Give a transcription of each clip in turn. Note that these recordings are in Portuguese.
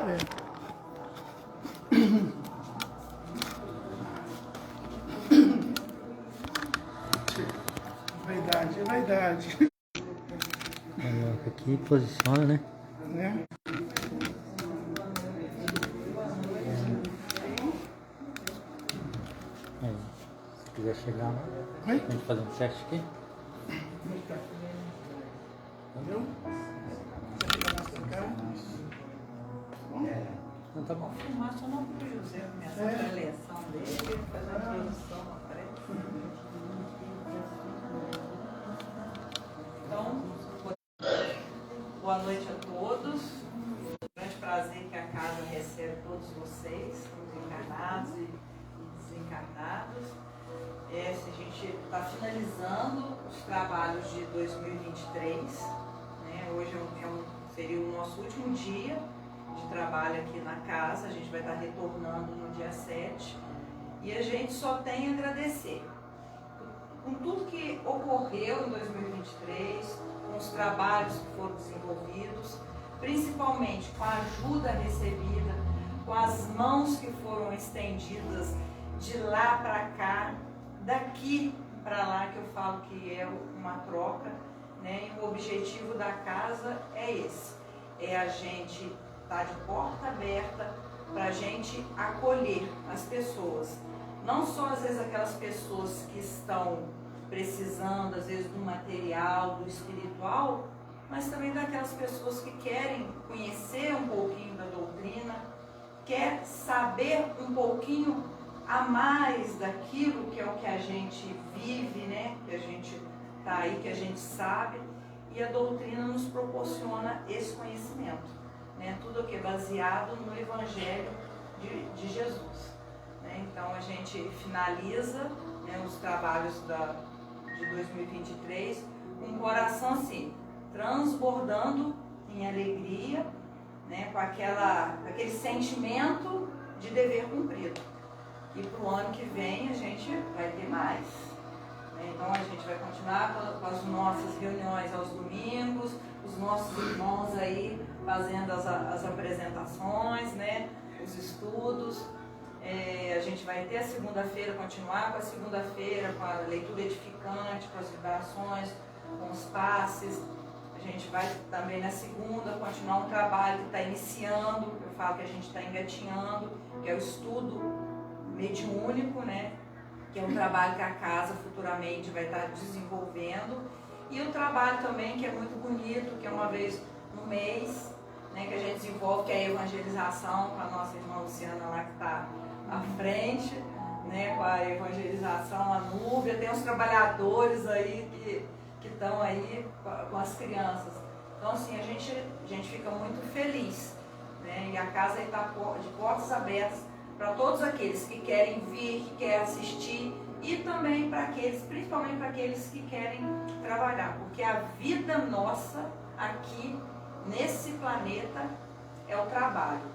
É. Vaidade, é vaidade. Aqui posiciona, né? Né? Aí, se quiser chegar lá, Oi? a gente fazer um teste aqui. Entendeu? Não, tá bom. Filmar só não pro José, começar a preleção dele, fazer a introdução, aparece. Então, boa noite a todos. Grande prazer que a casa recebe todos vocês, os encarnados e desencarnados. A gente está finalizando os trabalhos de 2023. Né? Hoje seria o nosso último dia de trabalho aqui na casa. A gente vai estar retornando no dia 7 e a gente só tem a agradecer com tudo que ocorreu em 2023, com os trabalhos que foram desenvolvidos, principalmente com a ajuda recebida, com as mãos que foram estendidas de lá para cá, daqui para lá, que eu falo que é uma troca, né? E o objetivo da casa é esse, é a gente estar de porta aberta para a gente acolher as pessoas. Não só às vezes aquelas pessoas que estão precisando, às vezes, do material, do espiritual, mas também daquelas pessoas que querem conhecer um pouquinho da doutrina, quer saber um pouquinho a mais daquilo que é o que a gente vive, né? Que a gente está aí, que a gente sabe, e a doutrina nos proporciona esse conhecimento, né? Tudo que é baseado no Evangelho de Jesus. Né? Então a gente finaliza, né, os trabalhos de 2023 com o coração assim, transbordando em alegria, né, com aquele sentimento de dever cumprido. E para o ano que vem a gente vai ter mais. Né? Então a gente vai continuar com as nossas reuniões aos domingos, os nossos irmãos aí fazendo as apresentações, né, os estudos. A gente vai ter a segunda-feira, continuar com a segunda-feira, com a leitura edificante, com as vibrações, com os passes. A gente vai também na segunda continuar um trabalho que está iniciando, eu falo que a gente está engatinhando, que é o estudo mediúnico, né? Que é um trabalho que a casa futuramente vai estar desenvolvendo. E o trabalho também que é muito bonito, que é uma vez no mês, né, que a gente desenvolve, que é a evangelização, com a nossa irmã Luciana lá que está à frente, né, com a evangelização, a Núbia, tem os trabalhadores aí que estão aí com as crianças. Então assim, a gente fica muito feliz, né, e a casa está de portas abertas para todos aqueles que querem vir, que querem assistir, e também para aqueles, principalmente para aqueles que querem trabalhar, porque a vida nossa aqui nesse planeta é o trabalho.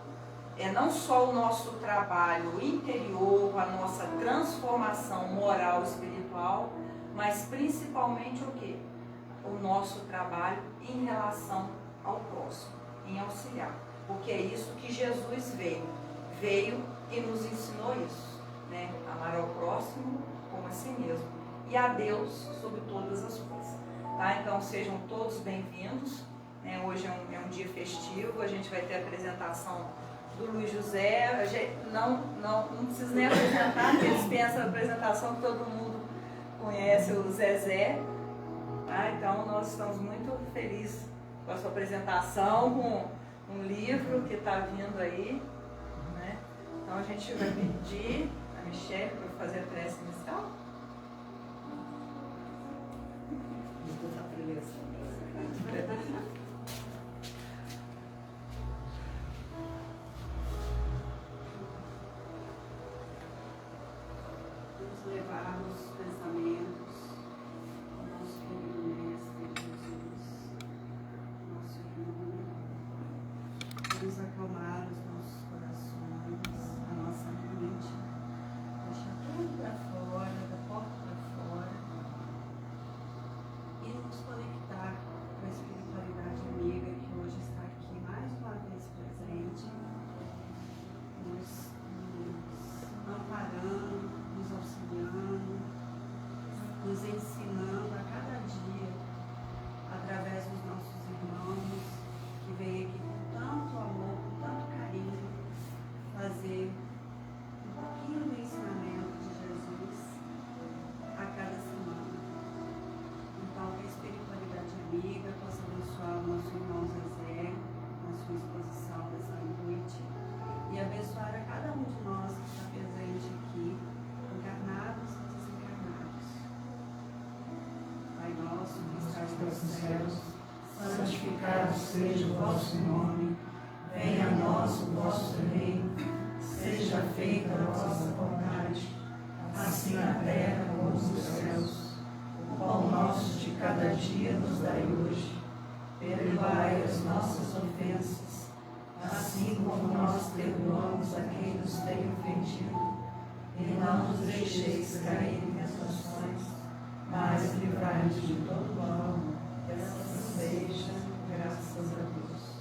É não só o nosso trabalho interior, a nossa transformação moral e espiritual, mas principalmente o quê? O nosso trabalho em relação ao próximo, em auxiliar. Porque é isso que Jesus veio e nos ensinou isso, né? Amar ao próximo como a si mesmo e a Deus sobre todas as coisas. Tá? Então sejam todos bem-vindos. Né? Hoje é um dia festivo, a gente vai ter a apresentação do Luiz José. A gente não precisa nem apresentar, porque eles pensam na apresentação que todo mundo conhece, o Zezé. Tá? Então nós estamos muito felizes com a sua apresentação, com um livro que está vindo aí. Né? Então a gente vai pedir a Michelle para fazer a prece inicial. Vamos levar os pensamentos ao nosso querido Mestre Jesus, nosso irmão. Vamos acalmar os nossos corações, a nossa mente, deixar tudo para fora, da porta para fora, e nos conectar com a espiritualidade amiga que hoje está aqui mais uma vez presente céus, santificado seja o vosso nome, venha a nós o vosso reino, seja feita a vossa vontade, assim na terra como nos céus. O pão nosso de cada dia nos dai hoje, perdoai as nossas ofensas, assim como nós perdoamos a quem nos tem ofendido, e não nos deixeis cair em tentações, mas livrai-nos de todo mal, assim seja, graças a Deus.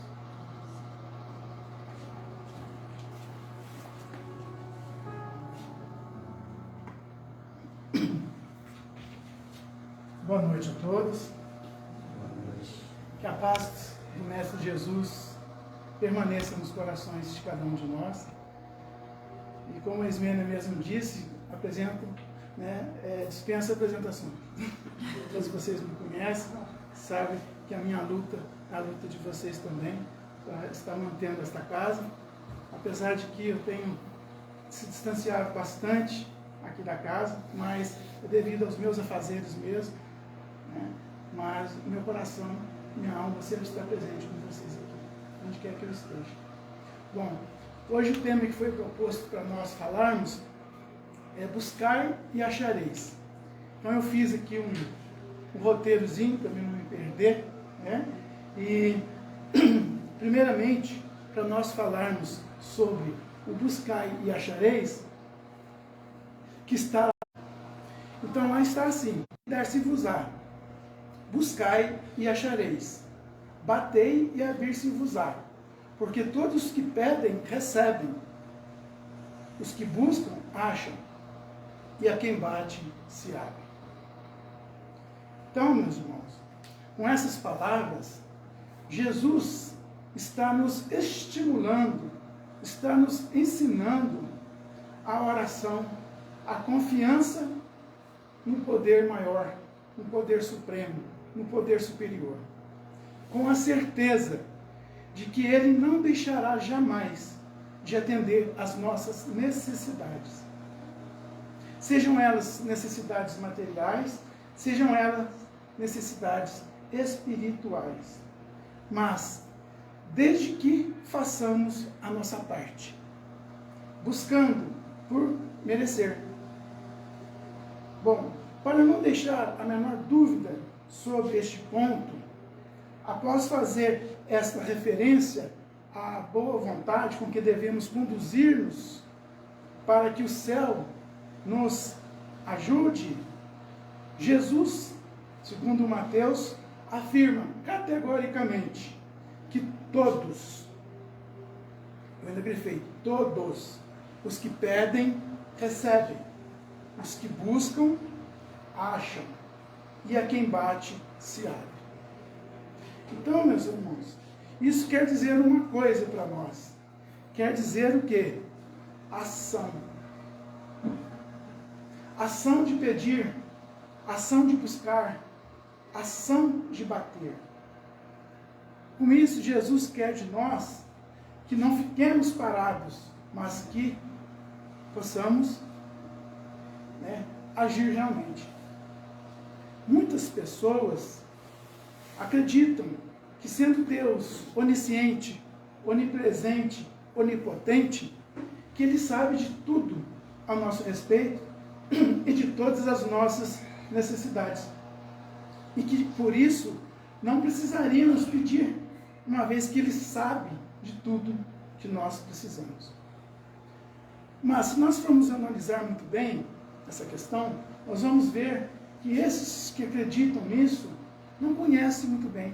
Boa noite a todos. Que a paz do Mestre Jesus permaneça nos corações de cada um de nós. E como a Ismênia mesmo disse, apresento, dispensa apresentações. Todos vocês me conhecem, sabem que a minha luta, a luta de vocês também, para estar mantendo esta casa. Apesar de que eu tenho se distanciado bastante aqui da casa, mas é devido aos meus afazeres mesmo, né? Mas meu coração, minha alma sempre está presente com vocês aqui, onde quer que eu esteja. Bom, hoje o tema que foi proposto para nós falarmos é buscar e achareis. Então eu fiz aqui um roteirozinho para mim não me perder, né? E primeiramente, para nós falarmos sobre o buscar e achareis, que está lá. Então lá está assim: dar-se-vos-á, buscai e achareis, batei e abrir-se-vos-á, porque todos os que pedem recebem, os que buscam acham, e a quem bate se abre. Então, meus irmãos, com essas palavras, Jesus está nos estimulando, está nos ensinando a oração, a confiança no poder maior, no poder supremo, no poder superior, com a certeza de que Ele não deixará jamais de atender às nossas necessidades. Sejam elas necessidades materiais, sejam elas necessidades espirituais. Mas, desde que façamos a nossa parte, buscando por merecer. Bom, para não deixar a menor dúvida sobre este ponto, após fazer esta referência à boa vontade com que devemos conduzir-nos para que o céu nos ajude, Jesus, segundo Mateus, afirma categoricamente que todos, eu ainda grifei, todos os que pedem, recebem, os que buscam, acham, e a quem bate, se abre. Então, meus irmãos, isso quer dizer uma coisa para nós. Quer dizer o quê? Ação. Ação de pedir, ação de buscar, ação de bater. Com isso, Jesus quer de nós que não fiquemos parados, mas que possamos agir realmente. Muitas pessoas acreditam que, sendo Deus onisciente, onipresente, onipotente, que Ele sabe de tudo a nosso respeito e de todas as nossas necessidades. E que, por isso, não precisaríamos pedir, uma vez que Ele sabe de tudo que nós precisamos. Mas, se nós formos analisar muito bem essa questão, nós vamos ver que esses que acreditam nisso não conhecem muito bem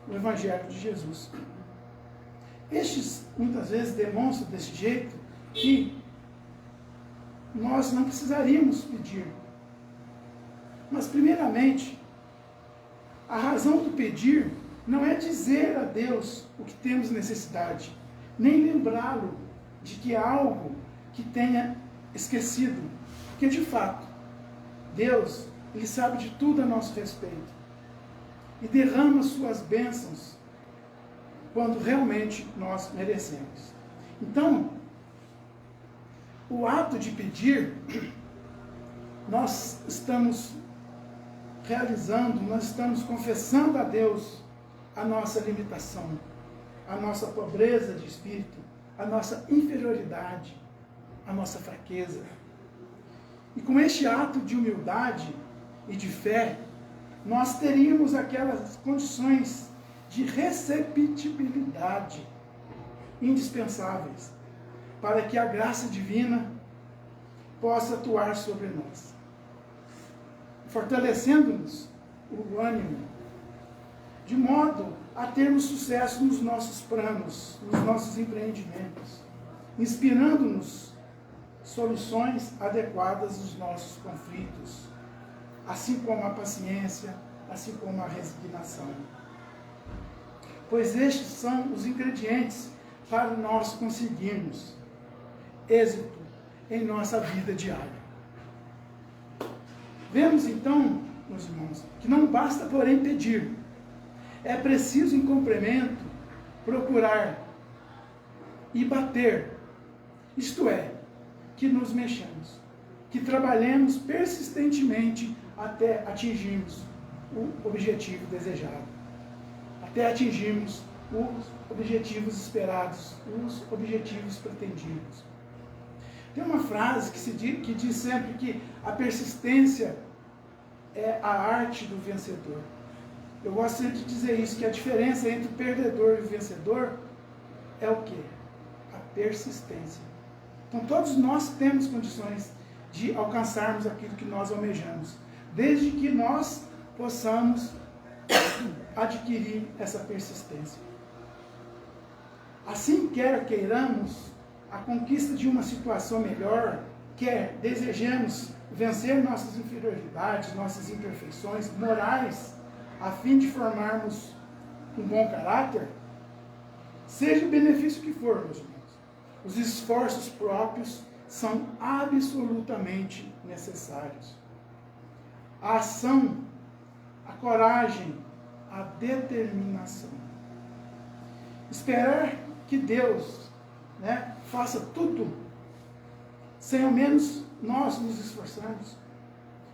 o Evangelho de Jesus. Estes, muitas vezes, demonstram desse jeito que nós não precisaríamos pedir. Mas, primeiramente, a razão do pedir não é dizer a Deus o que temos necessidade, nem lembrá-lo de que há algo que tenha esquecido. Porque, de fato, Deus, Ele sabe de tudo a nosso respeito e derrama suas bênçãos quando realmente nós merecemos. Então, o ato de pedir, nós estamos realizando, nós estamos confessando a Deus a nossa limitação, a nossa pobreza de espírito, a nossa inferioridade, a nossa fraqueza. E com este ato de humildade e de fé, nós teríamos aquelas condições de receptibilidade indispensáveis para que a graça divina possa atuar sobre nós, fortalecendo-nos o ânimo, de modo a termos sucesso nos nossos planos, nos nossos empreendimentos, inspirando-nos soluções adequadas aos nossos conflitos, assim como a paciência, assim como a resignação. Pois estes são os ingredientes para nós conseguirmos êxito em nossa vida diária. Vemos então, meus irmãos, que não basta, porém, pedir. É preciso, em complemento, procurar e bater, isto é, que nos mexamos, que trabalhemos persistentemente até atingirmos o objetivo desejado, até atingirmos os objetivos esperados, os objetivos pretendidos. Tem uma frase que diz sempre que a persistência é a arte do vencedor. Eu gosto sempre de dizer isso, que a diferença entre o perdedor e o vencedor é o quê? A persistência. Então todos nós temos condições de alcançarmos aquilo que nós almejamos, desde que nós possamos adquirir essa persistência. Assim, quer queiramos a conquista de uma situação melhor, quer desejemos vencer nossas inferioridades, nossas imperfeições morais, a fim de formarmos um bom caráter, seja o benefício que for, meus irmãos, os esforços próprios são absolutamente necessários. A ação, a coragem, a determinação. Esperar que Deus, faça tudo, sem ao menos nós nos esforçarmos.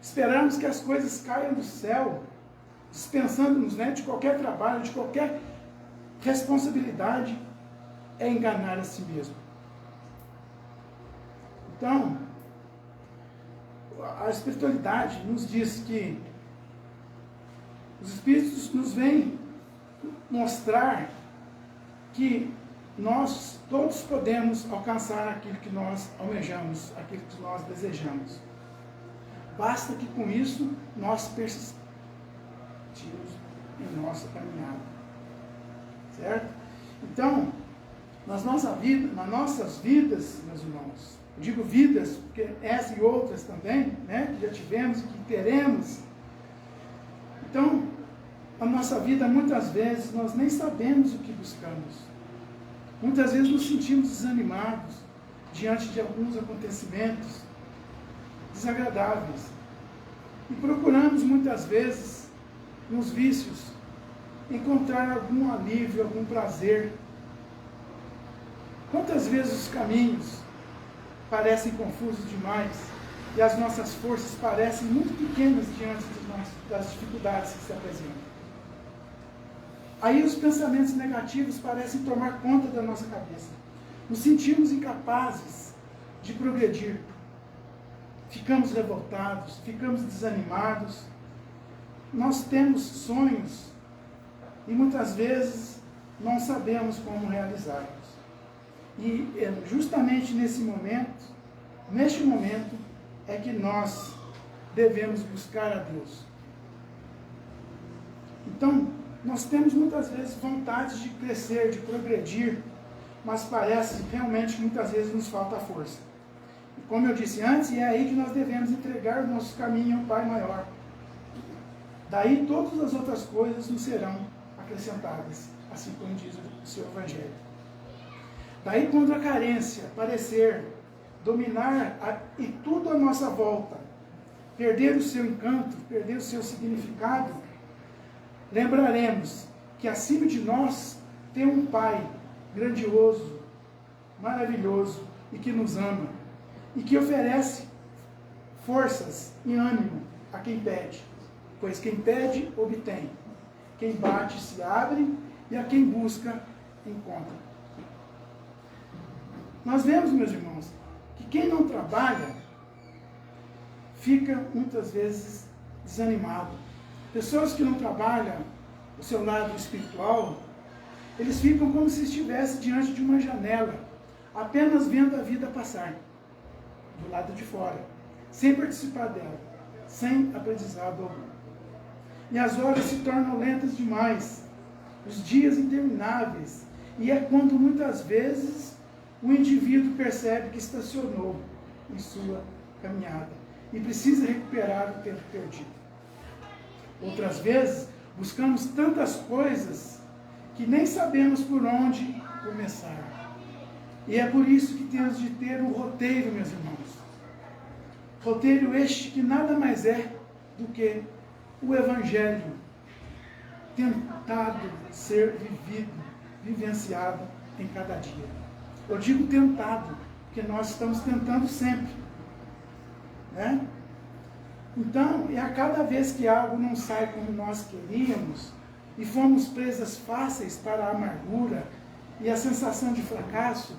Esperamos que as coisas caiam do céu, dispensando-nos de qualquer trabalho, de qualquer responsabilidade, é enganar a si mesmo. Então, a espiritualidade nos diz que os Espíritos nos vêm mostrar que nós todos podemos alcançar aquilo que nós almejamos, aquilo que nós desejamos. Basta que com isso nós persistimos em nossa caminhada. Certo? Então, nas nossas vidas, meus irmãos, eu digo vidas, porque essa e outras também, que já tivemos e que teremos. Então, a nossa vida, muitas vezes, nós nem sabemos o que buscamos. Muitas vezes nos sentimos desanimados diante de alguns acontecimentos desagradáveis. E procuramos, muitas vezes, nos vícios, encontrar algum alívio, algum prazer. Quantas vezes os caminhos parecem confusos demais e as nossas forças parecem muito pequenas diante das dificuldades que se apresentam. Aí os pensamentos negativos parecem tomar conta da nossa cabeça. Nos sentimos incapazes de progredir. Ficamos revoltados, ficamos desanimados. Nós temos sonhos e muitas vezes não sabemos como realizá-los. E justamente neste momento, é que nós devemos buscar a Deus. Então, nós temos muitas vezes vontade de crescer, de progredir, mas parece realmente que muitas vezes nos falta força. E como eu disse antes, é aí que nós devemos entregar o nosso caminho ao Pai maior. Daí todas as outras coisas nos serão acrescentadas, assim como diz o seu Evangelho. Daí quando a carência parecer dominar e tudo à nossa volta, perder o seu encanto, perder o seu significado, lembraremos que acima de nós tem um Pai grandioso, maravilhoso e que nos ama e que oferece forças e ânimo a quem pede. pois quem pede, obtém. Quem bate, se abre, e a quem busca, encontra. Nós vemos, meus irmãos, que quem não trabalha fica muitas vezes desanimado. Pessoas que não trabalham o seu lado espiritual, eles ficam como se estivessem diante de uma janela, apenas vendo a vida passar, do lado de fora, sem participar dela, sem aprendizado algum. E as horas se tornam lentas demais, os dias intermináveis, e é quando muitas vezes o indivíduo percebe que estacionou em sua caminhada e precisa recuperar o tempo perdido. Outras vezes, buscamos tantas coisas que nem sabemos por onde começar. E é por isso que temos de ter um roteiro, meus irmãos. Roteiro este que nada mais é do que o Evangelho tentado ser vivido, vivenciado em cada dia. Eu digo tentado, porque nós estamos tentando sempre, né? Então, e a cada vez que algo não sai como nós queríamos, e fomos presas fáceis para a amargura e a sensação de fracasso,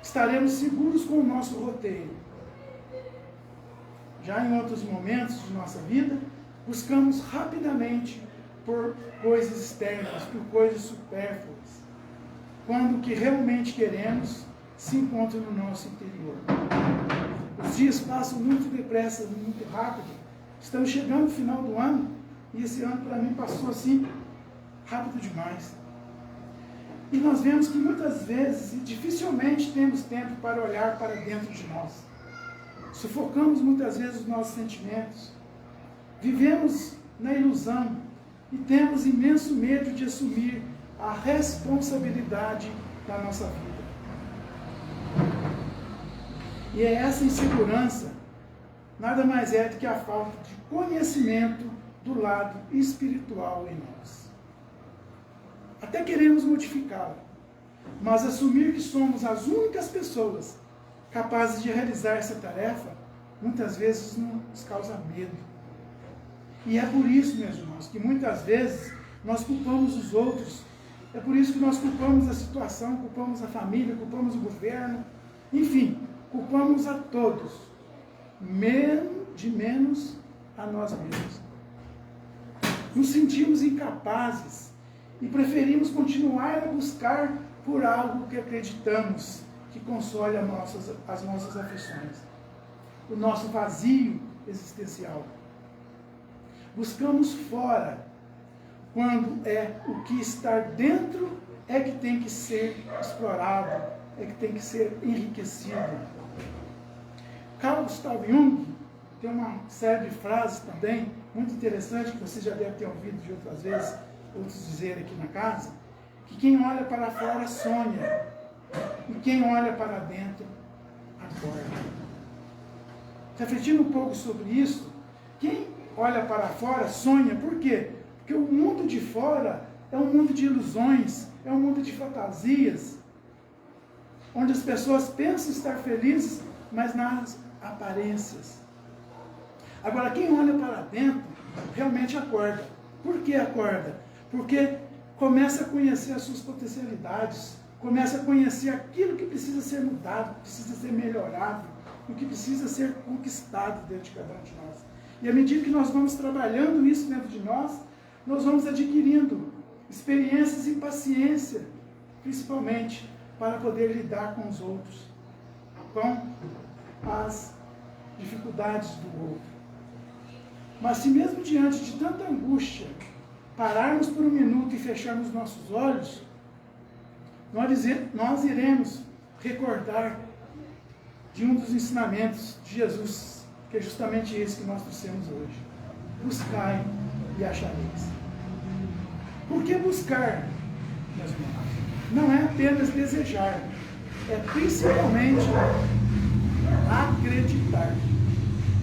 estaremos seguros com o nosso roteiro. Já em outros momentos de nossa vida, buscamos rapidamente por coisas externas, por coisas supérfluas, quando o que realmente queremos se encontra no nosso interior. Os dias passam muito depressa, muito rápido. Estamos chegando no final do ano, e esse ano para mim passou assim, rápido demais. E nós vemos que muitas vezes, e dificilmente temos tempo para olhar para dentro de nós. Sufocamos muitas vezes os nossos sentimentos. Vivemos na ilusão e temos imenso medo de assumir a responsabilidade da nossa vida. E é essa insegurança, nada mais é do que a falta de conhecimento do lado espiritual em nós. Até queremos modificá-la, mas assumir que somos as únicas pessoas capazes de realizar essa tarefa, muitas vezes nos causa medo. E é por isso, meus irmãos, que muitas vezes nós culpamos os outros. É por isso que nós culpamos a situação, culpamos a família, culpamos o governo, enfim, culpamos a todos, de menos a nós mesmos. Nos sentimos incapazes e preferimos continuar a buscar por algo que acreditamos que console as nossas aflições, o nosso vazio existencial. Buscamos fora, quando é o que está dentro é que tem que ser explorado, é que tem que ser enriquecido. Carl Gustav Jung tem uma série de frases também, muito interessante, que você já deve ter ouvido de outras vezes, outros dizer aqui na casa, que quem olha para fora sonha, e quem olha para dentro acorda. Refletindo um pouco sobre isso, quem olha para fora sonha, por quê? Porque o mundo de fora é um mundo de ilusões, é um mundo de fantasias, onde as pessoas pensam estar felizes, mas nas aparências. Agora, quem olha para dentro, realmente acorda. Por que acorda? Porque começa a conhecer as suas potencialidades, começa a conhecer aquilo que precisa ser mudado, que precisa ser melhorado, o que precisa ser conquistado dentro de cada um de nós. E à medida que nós vamos trabalhando isso dentro de nós, nós vamos adquirindo experiências e paciência, principalmente para poder lidar com os outros, com as dificuldades do outro. Mas se mesmo diante de tanta angústia, pararmos por um minuto e fecharmos nossos olhos, nós iremos recordar de um dos ensinamentos de Jesus, que é justamente esse que nós trouxemos hoje. Buscai e achareis. Por que buscar, meus irmãos? Não é apenas desejar, é principalmente acreditar.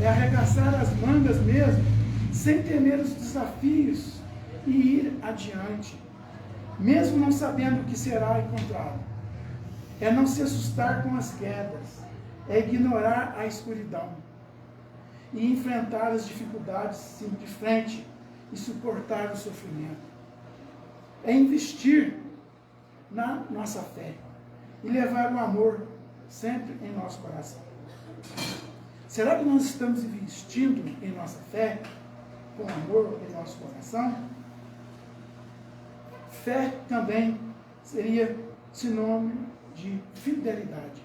É arregaçar as mangas mesmo, sem temer os desafios e ir adiante, mesmo não sabendo o que será encontrado. É não se assustar com as quedas, é ignorar a escuridão. e enfrentar as dificuldades sim, de frente e suportar o sofrimento. É investir na nossa fé e levar o amor sempre em nosso coração. Será que nós estamos investindo em nossa fé com amor em nosso coração? Fé também seria sinônimo de fidelidade.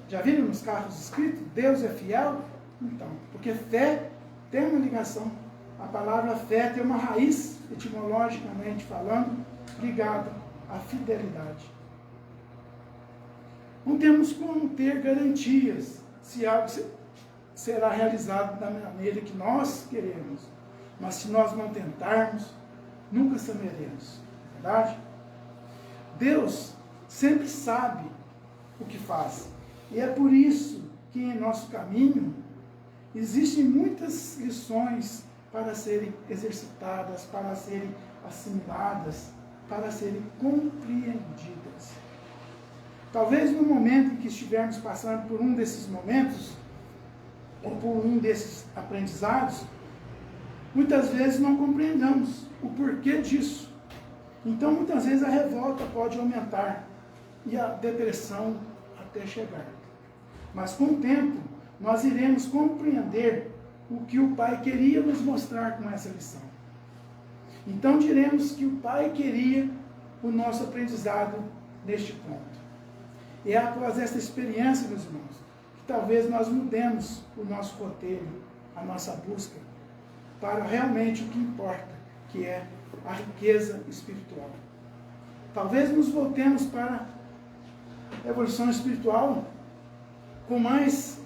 Já viram nos carros escrito, Deus é fiel? Então, porque fé tem uma ligação. A palavra fé tem uma raiz, etimologicamente falando, ligada à fidelidade. Não temos como ter garantias se algo será realizado da maneira que nós queremos. Mas se nós não tentarmos, nunca saberemos. Verdade? Deus sempre sabe o que faz. E é por isso que em nosso caminho existem muitas lições para serem exercitadas, para serem assimiladas, para serem compreendidas. Talvez no momento em que estivermos passando por um desses momentos, ou por um desses aprendizados, muitas vezes não compreendamos o porquê disso. Então, muitas vezes a revolta pode aumentar e a depressão até chegar. Mas com o tempo, nós iremos compreender o que o Pai queria nos mostrar com essa lição. Então diremos que o Pai queria o nosso aprendizado neste ponto. E é após esta experiência, meus irmãos, que talvez nós mudemos o nosso roteiro, a nossa busca, para realmente o que importa, que é a riqueza espiritual. Talvez nos voltemos para a evolução espiritual com mais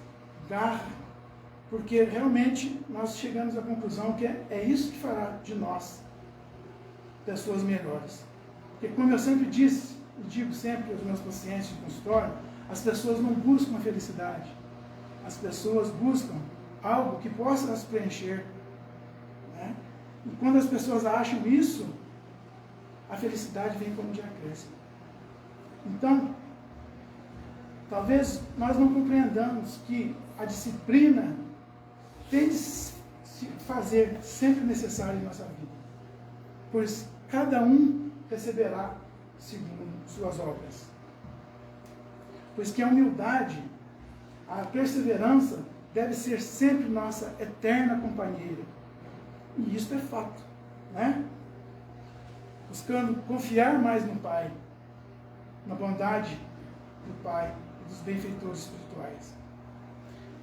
garra, porque realmente nós chegamos à conclusão que é isso que fará de nós pessoas melhores. Porque como eu sempre disse, e digo sempre aos meus pacientes de consultório, as pessoas não buscam a felicidade. As pessoas buscam algo que possa as preencher. Né? E quando as pessoas acham isso, a felicidade vem como de acréscimo. Então, talvez nós não compreendamos que a disciplina tem de se fazer sempre necessária em nossa vida. Pois cada um receberá segundo suas obras. Pois que a humildade, a perseverança, deve ser sempre nossa eterna companheira. E isso é fato, né? Buscando confiar mais no Pai, na bondade do Pai e dos benfeitores espirituais.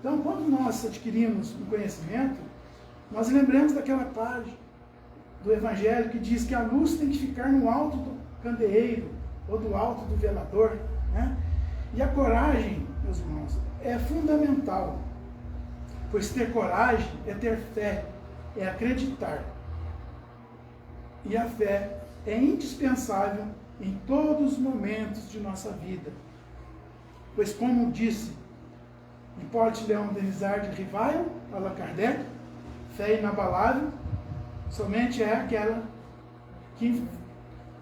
Então, quando nós adquirimos um conhecimento, nós lembramos daquela parte do Evangelho que diz que a luz tem que ficar no alto do candeeiro ou do alto do velador, né? E a coragem, meus irmãos, é fundamental, pois ter coragem é ter fé, é acreditar. E a fé é indispensável em todos os momentos de nossa vida. Pois como disse Hipólito Leão Denisard de Rivail, Allan Kardec, fé inabalável somente é aquela que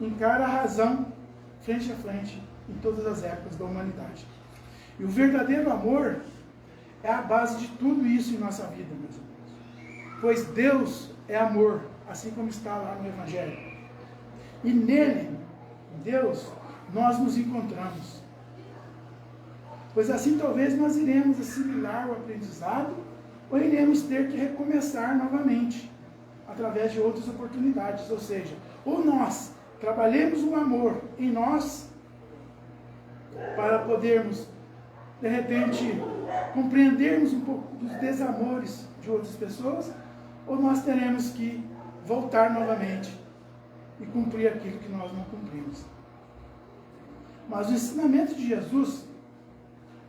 encara a razão frente a frente em todas as épocas da humanidade. E o verdadeiro amor é a base de tudo isso em nossa vida, meus irmãos. Pois Deus é amor, assim como está lá no Evangelho. E nele, Deus, nós nos encontramos. Pois assim talvez nós iremos assimilar o aprendizado ou iremos ter que recomeçar novamente, através de outras oportunidades. Ou seja, ou nós trabalhemos o amor em nós, para podermos, de repente, compreendermos um pouco dos desamores de outras pessoas, ou nós teremos que voltar novamente e cumprir aquilo que nós não cumprimos. Mas o ensinamento de Jesus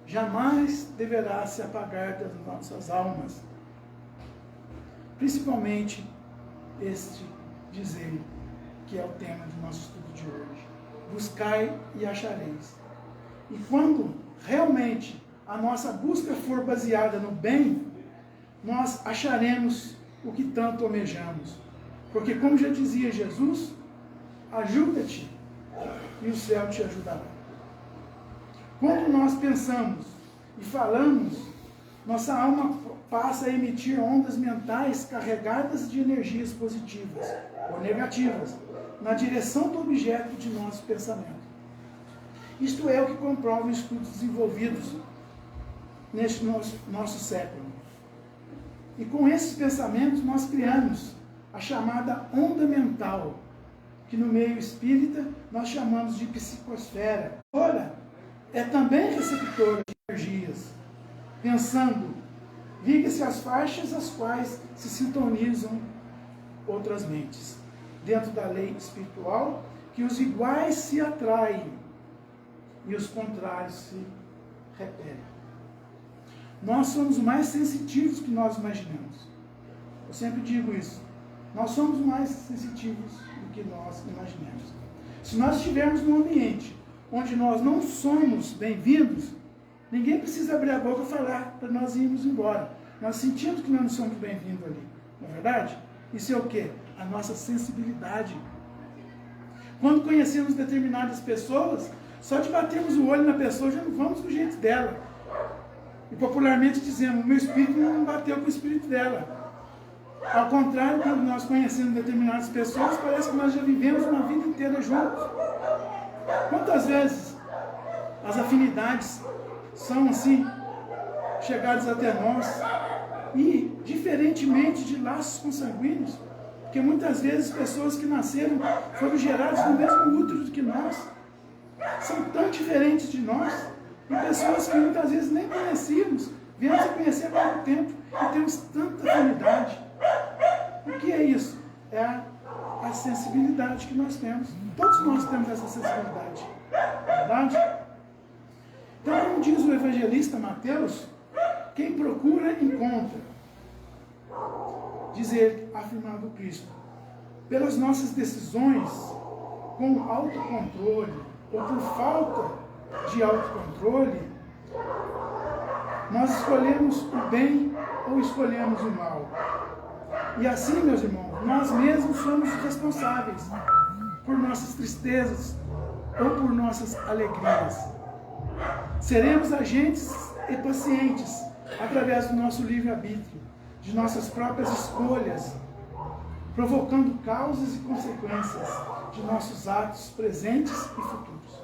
jamais deverá se apagar das nossas almas. Principalmente este dizer, que é o tema do nosso estudo de hoje. Buscai e achareis. E quando realmente a nossa busca for baseada no bem, nós acharemos o que tanto almejamos. Porque, como já dizia Jesus, ajuda-te e o céu te ajudará. Quando nós pensamos e falamos, nossa alma passa a emitir ondas mentais carregadas de energias positivas ou negativas na direção do objeto de nosso pensamento. Isto é o que comprovam estudos desenvolvidos neste nosso século. E com esses pensamentos nós criamos a chamada onda mental, que no meio espírita nós chamamos de psicosfera. Ora, é também receptora de energias. Pensando, liga-se às faixas às quais se sintonizam outras mentes. Dentro da lei espiritual, que os iguais se atraem e os contrários se repelem. Nós somos mais sensitivos que nós imaginamos. Eu sempre digo isso. Nós somos mais sensitivos do que nós imaginamos. Se nós estivermos num ambiente onde nós não somos bem-vindos, ninguém precisa abrir a boca e falar para nós irmos embora. Nós sentimos que nós não somos bem-vindos ali. Não é verdade? Isso é o quê? A nossa sensibilidade. Quando conhecemos determinadas pessoas, só de batermos o olho na pessoa, já não vamos do jeito dela. E popularmente dizemos, o meu espírito não bateu com o espírito dela. Ao contrário, quando nós conhecemos determinadas pessoas, parece que nós já vivemos uma vida inteira juntos. Quantas vezes as afinidades são assim, chegadas até nós, e diferentemente de laços consanguíneos, porque muitas vezes pessoas que nasceram foram geradas no mesmo útero que nós, são tão diferentes de nós, e pessoas que muitas vezes nem conhecíamos, viemos a conhecer há pouco tempo, e temos tanta afinidade. O que é isso? É a sensibilidade que nós temos. Todos nós temos essa sensibilidade. Verdade? Então, como diz o evangelista Mateus, quem procura, encontra. Diz ele, afirmando Cristo. Pelas nossas decisões, com autocontrole, ou por falta de autocontrole, nós escolhemos o bem ou escolhemos o mal. E assim, meus irmãos, nós mesmos somos responsáveis por nossas tristezas ou por nossas alegrias. Seremos agentes e pacientes através do nosso livre-arbítrio, de nossas próprias escolhas, provocando causas e consequências de nossos atos presentes e futuros.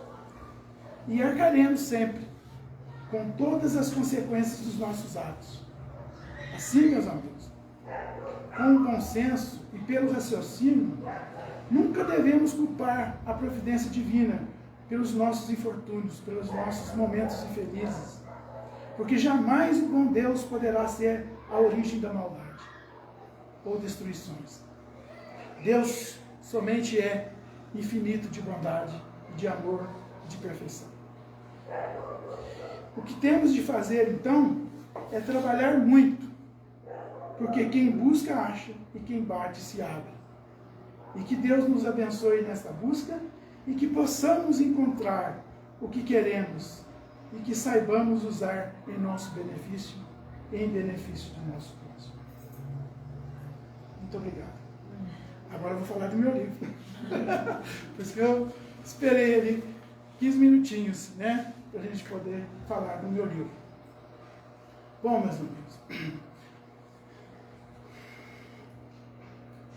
E arcaremos sempre com todas as consequências dos nossos atos. Assim, meus amigos, com o consenso e pelo raciocínio, nunca devemos culpar a providência divina pelos nossos infortúnios, pelos nossos momentos infelizes, porque jamais o bom Deus poderá ser a origem da maldade ou destruições. Deus somente é infinito de bondade, de amor e de perfeição. O que temos de fazer, então, é trabalhar muito, porque quem busca, acha, e quem bate, se abre. E que Deus nos abençoe nesta busca, e que possamos encontrar o que queremos, e que saibamos usar em nosso benefício, em benefício do nosso próximo. Muito obrigado. Agora eu vou falar do meu livro. Por isso que eu esperei ali 15 minutinhos, né? Para a gente poder falar do meu livro. Bom, meus amigos,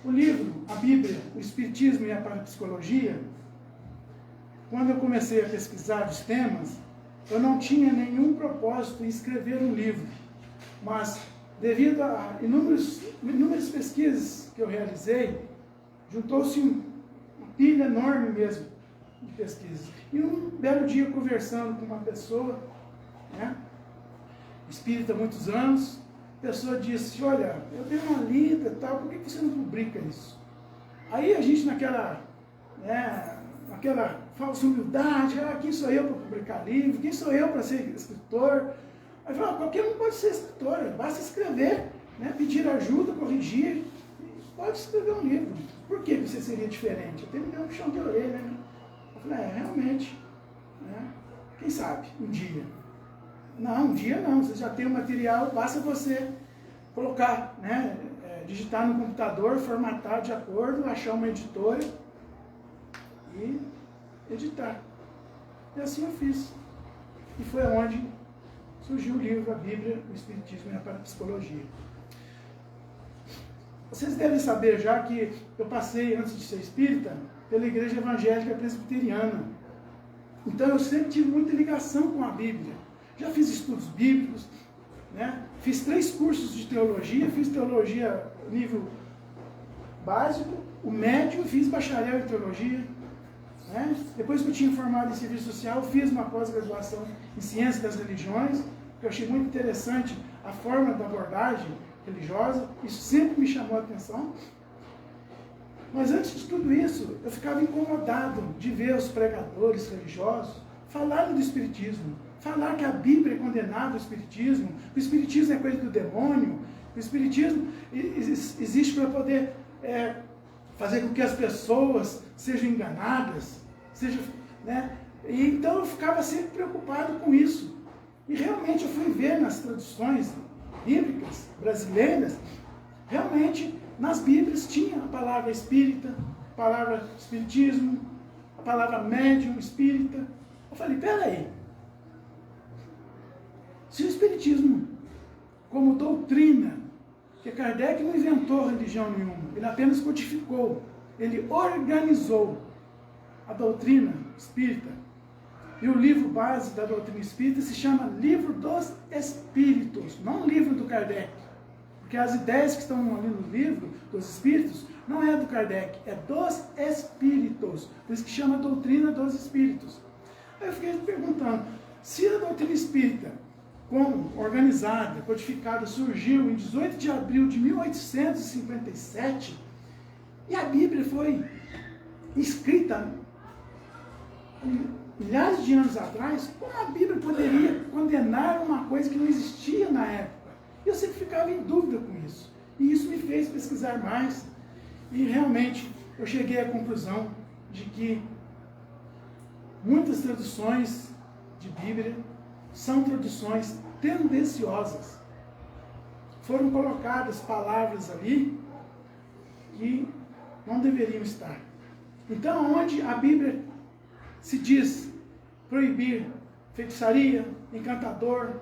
o livro, a Bíblia, o Espiritismo e a Parapsicologia, quando eu comecei a pesquisar os temas, eu não tinha nenhum propósito em escrever um livro, mas devido a inúmeras pesquisas que eu realizei, juntou-se uma pilha enorme mesmo de pesquisas. E um belo dia, conversando com uma pessoa, né, espírita há muitos anos, a pessoa disse, olha, eu dei uma lida e tal, por que você não publica isso? Aí a gente naquela falsa humildade, quem sou eu para publicar livro, quem sou eu para ser escritor? Aí falou, qualquer um pode ser escritor, basta escrever, né, pedir ajuda, corrigir, pode escrever um livro. Por que você seria diferente? Até me deu um puxão de orelha, né? Eu falei, realmente, né? Quem sabe, um dia. Não, um dia não, você já tem o material, basta você colocar, né, digitar no computador, formatar de acordo, achar uma editora e editar. E assim eu fiz. E foi onde surgiu o livro, a Bíblia, o Espiritismo e a Parapsicologia. Vocês devem saber já que eu passei, antes de ser espírita, pela Igreja Evangélica Presbiteriana. Então eu sempre tive muita ligação com a Bíblia. Já fiz estudos bíblicos, né? Fiz 3 cursos de teologia, fiz teologia nível básico, o médio, fiz bacharel em teologia. Né? Depois que eu tinha formado em serviço social, fiz uma pós-graduação em ciência das religiões, que eu achei muito interessante a forma da abordagem religiosa, isso sempre me chamou a atenção. Mas antes de tudo isso, eu ficava incomodado de ver os pregadores religiosos falarem do Espiritismo, falar que a Bíblia é condenada ao Espiritismo, que o Espiritismo é coisa do demônio, que o Espiritismo existe para poder fazer com que as pessoas sejam enganadas, né? E então eu ficava sempre preocupado com isso. E realmente eu fui ver nas traduções bíblicas brasileiras, realmente nas Bíblias tinha a palavra espírita, a palavra espiritismo, a palavra médium espírita. Eu falei, peraí, se o Espiritismo, como doutrina, que Kardec não inventou religião nenhuma, ele apenas codificou, ele organizou a doutrina espírita, e o livro base da doutrina espírita se chama Livro dos Espíritos, não livro do Kardec, porque as ideias que estão ali no livro dos Espíritos não é do Kardec, é dos Espíritos, por isso que chama Doutrina dos Espíritos. Aí eu fiquei perguntando, se a doutrina espírita, como organizada, codificada, surgiu em 18 de abril de 1857, e a Bíblia foi escrita milhares de anos atrás, como a Bíblia poderia condenar uma coisa que não existia na época? Eu sempre ficava em dúvida com isso. E isso me fez pesquisar mais. E realmente eu cheguei à conclusão de que muitas traduções de Bíblia são traduções tendenciosas. Foram colocadas palavras ali que não deveriam estar. Então, onde a Bíblia se diz proibir feitiçaria, encantador,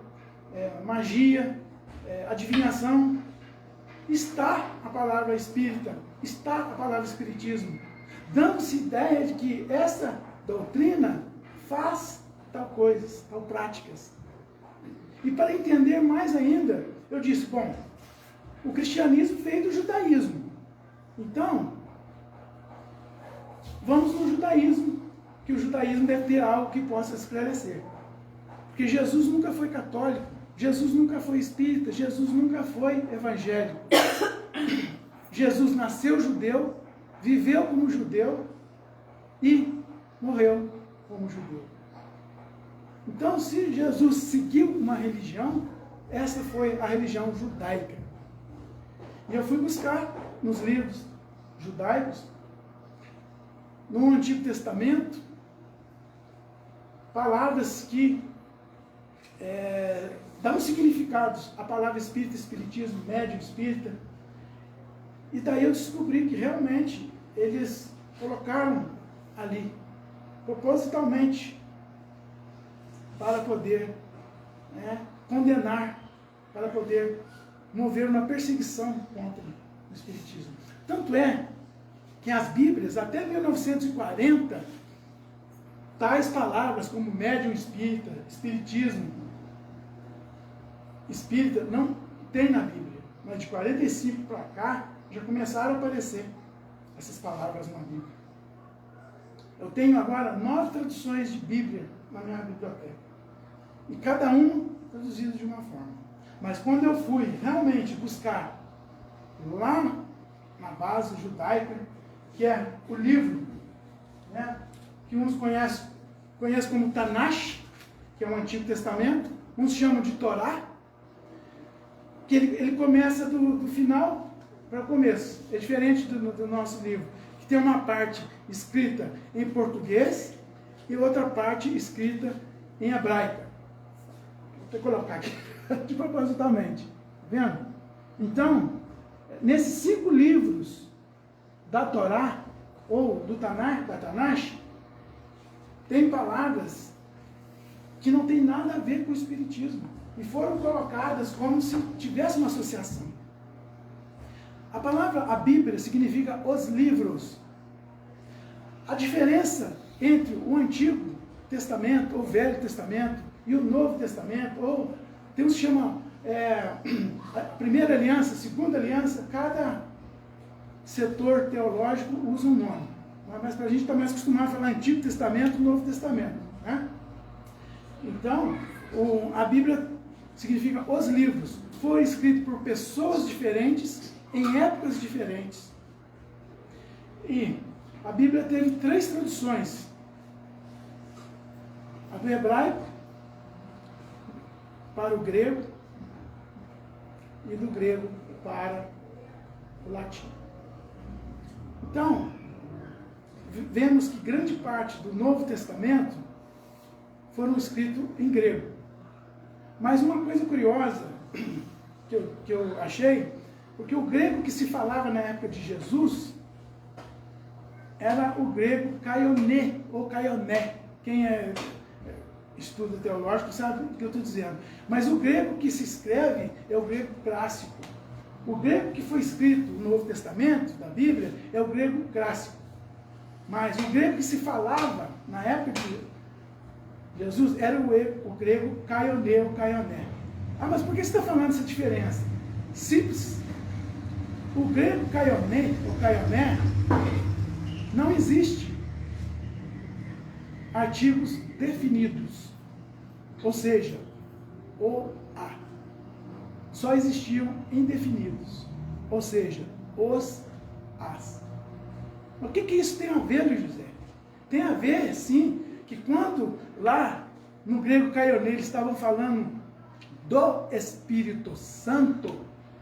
magia, adivinhação, está a palavra espírita, está a palavra espiritismo, dando-se ideia de que essa doutrina faz tal coisas, tal práticas. E para entender mais ainda, eu disse, bom, o cristianismo veio do judaísmo. Então, vamos no judaísmo, que o judaísmo deve ter algo que possa esclarecer. Porque Jesus nunca foi católico, Jesus nunca foi espírita, Jesus nunca foi evangélico. Jesus nasceu judeu, viveu como judeu e morreu como judeu. Então, se Jesus seguiu uma religião, essa foi a religião judaica. E eu fui buscar nos livros judaicos, no Antigo Testamento, palavras que dão significados à palavra espírita, espiritismo, médium, espírita. E daí eu descobri que realmente eles colocaram ali, propositalmente, para poder condenar, para poder mover uma perseguição contra o espiritismo. Tanto é que as Bíblias, até 1940, tais palavras como médium espírita, espiritismo, espírita, não tem na Bíblia. Mas de 45 para cá, já começaram a aparecer essas palavras na Bíblia. Eu tenho agora 9 traduções de Bíblia na minha biblioteca. E cada uma traduzido de uma forma. Mas quando eu fui realmente buscar lá na base judaica, que é o livro, que uns conhecem como Tanakh, que é o Antigo Testamento, uns chamam de Torá, que ele começa do final para o começo. É diferente do nosso livro, que tem uma parte escrita em português e outra parte escrita em hebraica. Vou colocar aqui, de propositalmente. Tá vendo? Então, nesses 5 livros da Torá, ou do Tanakh, da Tanakh, tem palavras que não tem nada a ver com o Espiritismo. E foram colocadas como se tivesse uma associação. A Bíblia significa os livros. A diferença entre o Antigo Testamento, ou Velho Testamento, e o Novo Testamento, ou tem uns que chamam a Primeira Aliança, Segunda Aliança, cada setor teológico usa um nome. Mas para a gente está mais acostumado a falar Antigo Testamento e Novo Testamento. Né? Então, a Bíblia significa os livros. Foi escrito por pessoas diferentes, em épocas diferentes. E a Bíblia teve 3 traduções. A do hebraico para o grego e do grego para o latim. Então, vemos que grande parte do Novo Testamento foram escritos em grego. Mas uma coisa curiosa que eu achei, porque o grego que se falava na época de Jesus era o grego kaionê, ou kaioné. Quem é estudo teológico sabe o que eu estou dizendo. Mas o grego que se escreve é o grego clássico. O grego que foi escrito no Novo Testamento, da Bíblia, é o grego clássico. Mas o grego que se falava na época de Jesus era o grego kaionê ou kaioné. Ah, mas por que você está falando essa diferença? Simples. O grego kaionê ou kaioné não existe artigos definidos. Ou seja, o a. Só existiam indefinidos. Ou seja, os as. O que isso tem a ver, Luiz José? Tem a ver, sim, que quando lá no grego kaionê eles estavam falando do Espírito Santo,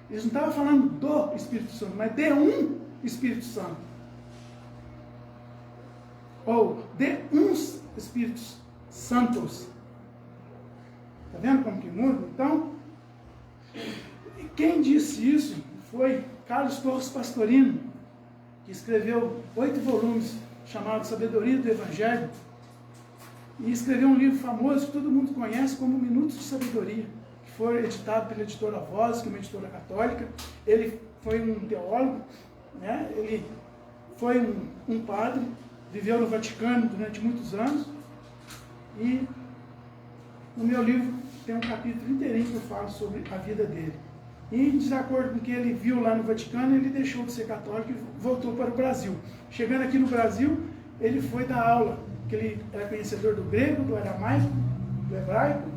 eles não estavam falando do Espírito Santo, mas de um Espírito Santo. Ou de uns Espíritos Santos. Está vendo como que muda? Então, quem disse isso foi Carlos Torres Pastorino, que escreveu 8 volumes chamado Sabedoria do Evangelho, e escreveu um livro famoso que todo mundo conhece como Minutos de Sabedoria, que foi editado pela editora Voz, que é uma editora católica. Ele foi um teólogo, né? Ele foi um padre, viveu no Vaticano durante muitos anos, e no meu livro tem um capítulo inteirinho que eu falo sobre a vida dele. E, em desacordo com o que ele viu lá no Vaticano, ele deixou de ser católico e voltou para o Brasil. Chegando aqui no Brasil, ele foi dar aula, que ele era conhecedor do grego, do aramaico, do hebraico.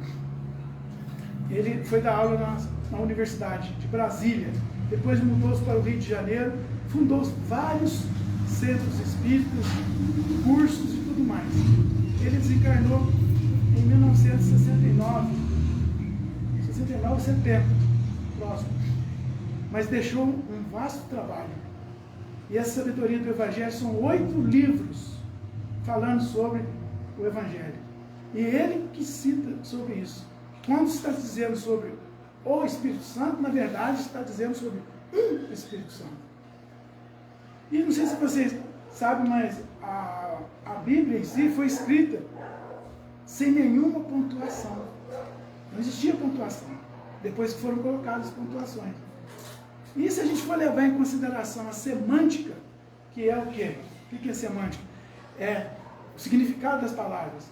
Ele foi dar aula na Universidade de Brasília. Depois mudou-se para o Rio de Janeiro, fundou vários centros espíritas, cursos e tudo mais. Ele desencarnou em 1969, 70, próximo. Mas deixou um vasto trabalho. E essa Sabedoria do Evangelho são 8 livros falando sobre o Evangelho. E ele que cita sobre isso. Quando se está dizendo sobre o Espírito Santo, na verdade está dizendo sobre um Espírito Santo. E não sei se vocês sabem, mas a Bíblia em si foi escrita sem nenhuma pontuação. Não existia pontuação. Depois que foram colocadas pontuações. E se a gente for levar em consideração a semântica, que é o quê? O que é semântica? É o significado das palavras.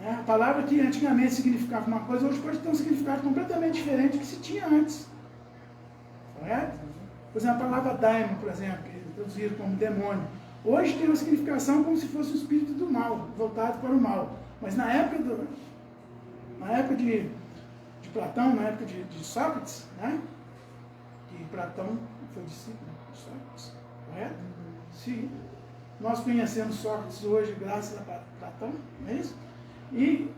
A palavra que antigamente significava uma coisa, hoje pode ter um significado completamente diferente do que se tinha antes. Correto? Por exemplo, a palavra daimon, por exemplo, que é traduzido como demônio. Hoje tem uma significação como se fosse o espírito do mal, voltado para o mal. Mas na época de Platão, na época de Sócrates, né? Que Platão foi discípulo de Sócrates, correto? Se nós conhecemos Sócrates hoje graças a Platão, não é isso? E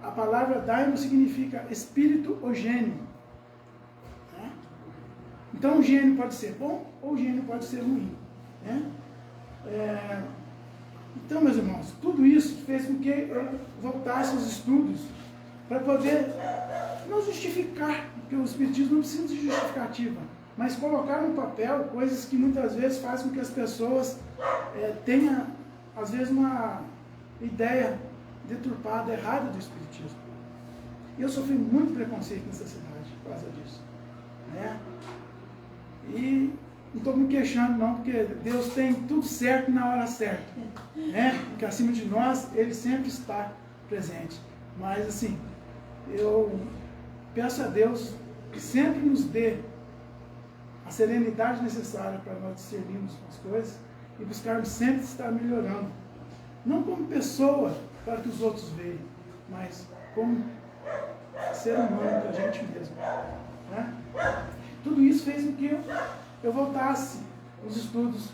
a palavra daimon significa espírito ou gênio. Né? Então o gênio pode ser bom ou o gênio pode ser ruim. Né? Então, meus irmãos, tudo isso fez com que eu voltasse aos estudos para poder não justificar, porque o Espiritismo não precisa de justificativa, mas colocar no papel coisas que muitas vezes fazem com que as pessoas tenham, às vezes, uma ideia deturpada, errada do Espiritismo. E eu sofri muito preconceito nessa cidade por causa disso. Né? E não estou me queixando não, porque Deus tem tudo certo na hora certa. Né? Porque acima de nós, Ele sempre está presente. Mas assim, eu peço a Deus que sempre nos dê a serenidade necessária para nós discernirmos as coisas e buscarmos sempre estar melhorando. Não como pessoa, para que os outros vejam, mas como ser humano para a gente mesmo. Né? Tudo isso fez com que eu voltasse os estudos,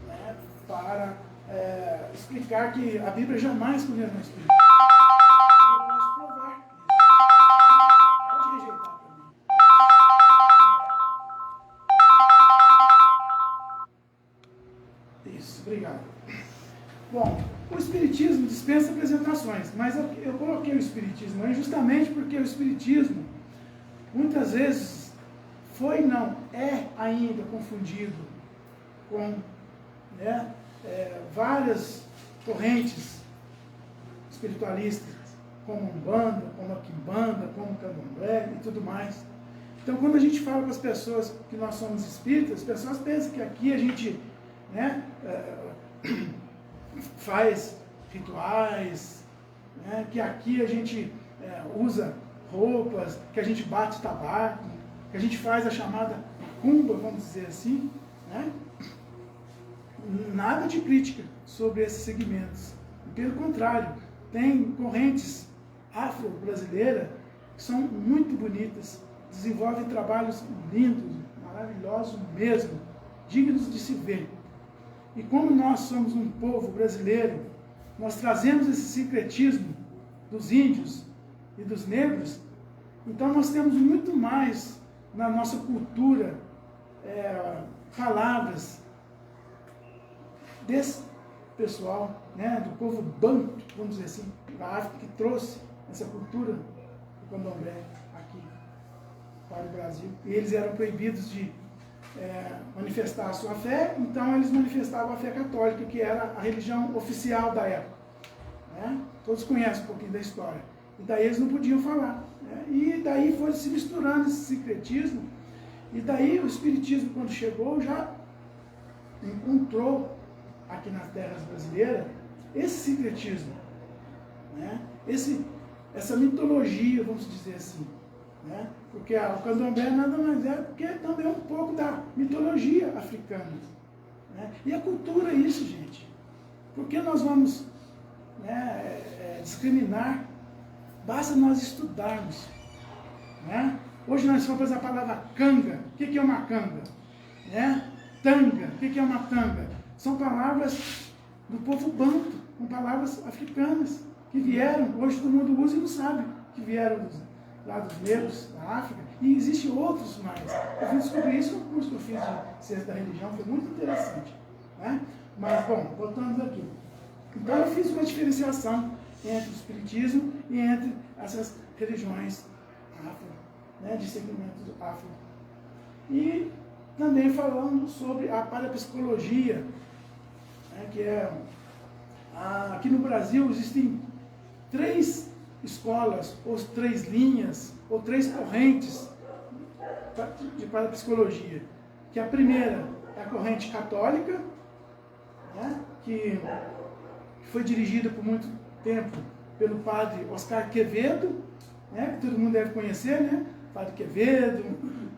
né, para explicar que a Bíblia jamais condenou o Espírito. Eu posso provar isso. Pode rejeitar para mim. Isso, obrigado. Bom, o Espiritismo dispensa apresentações, mas eu coloquei o Espiritismo aí justamente porque o Espiritismo, muitas vezes, foi não, é ainda confundido com, né, várias correntes espiritualistas, como Umbanda, como a Quimbanda, como o Candomblé e tudo mais. Então, quando a gente fala para as pessoas que nós somos espíritas, as pessoas pensam que aqui a gente, né, faz rituais, né, que aqui a gente usa roupas, que a gente bate tabaco, que a gente faz a chamada macumba, vamos dizer assim, né? Nada de crítica sobre esses segmentos. Pelo contrário, tem correntes afro-brasileiras que são muito bonitas, desenvolvem trabalhos lindos, maravilhosos mesmo, dignos de se ver. E como nós somos um povo brasileiro, nós trazemos esse sincretismo dos índios e dos negros, então nós temos muito mais na nossa cultura palavras desse pessoal, né, do povo banto, vamos dizer assim, da África, que trouxe essa cultura do candomblé aqui para o Brasil. E eles eram proibidos de manifestar a sua fé, então eles manifestavam a fé católica, que era a religião oficial da época. Né? Todos conhecem um pouquinho da história. E daí eles não podiam falar. Né? E daí foi se misturando esse sincretismo, e daí o Espiritismo, quando chegou, já encontrou aqui nas terras brasileiras esse sincretismo, né? Essa mitologia, vamos dizer assim. Né? Porque o candomblé nada mais é porque também é um pouco da mitologia africana. Né? E a cultura é isso, gente. Por que nós vamos, né, discriminar? Basta nós estudarmos. Né? Hoje nós falamos a palavra canga. O que é uma canga? Né? Tanga. O que é uma tanga? São palavras do povo banto, são palavras africanas, que vieram, hoje todo mundo usa e não sabe, que vieram lá dos negros, da África, e existem outros mais. Eu fui descobrir isso no curso que eu fiz de Ciência da Religião, foi muito interessante. Né? Mas, bom, voltamos aqui. Então eu fiz uma diferenciação entre o Espiritismo e entre essas religiões afro, né, de segmentos afro. E também falando sobre a parapsicologia, né, que aqui no Brasil existem 3 escolas, ou 3 linhas, ou 3 correntes de parapsicologia. Que a primeira é a corrente católica, né, que foi dirigida por muito tempo pelo padre Oscar Quevedo, né, que todo mundo deve conhecer, né? Padre Quevedo,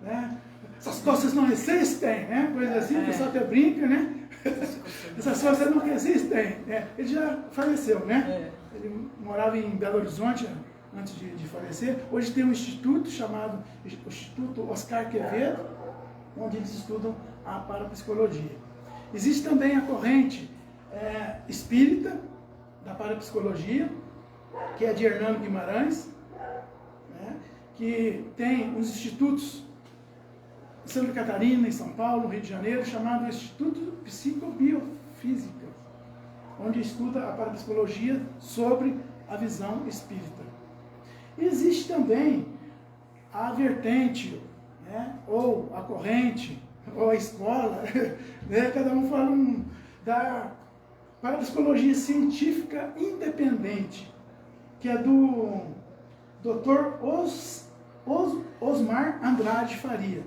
né? Essas costas não resistem, né? Coisa assim, o pessoal até brinca, né? Essas costas não resistem. Né? Ele já faleceu, né? Ele morava em Belo Horizonte antes de falecer. Hoje tem um instituto chamado Instituto Oscar Quevedo, onde eles estudam a parapsicologia. Existe também a corrente espírita da parapsicologia, que é de Hernando Guimarães, né? Que tem uns institutos em Santa Catarina, em São Paulo, no Rio de Janeiro, chamado Instituto Psicobiofísica, onde estuda a parapsicologia sobre a visão espírita. E existe também a vertente, né, ou a corrente, ou a escola, né, cada um fala parapsicologia científica independente, que é do Dr. Osmar Andrade Faria.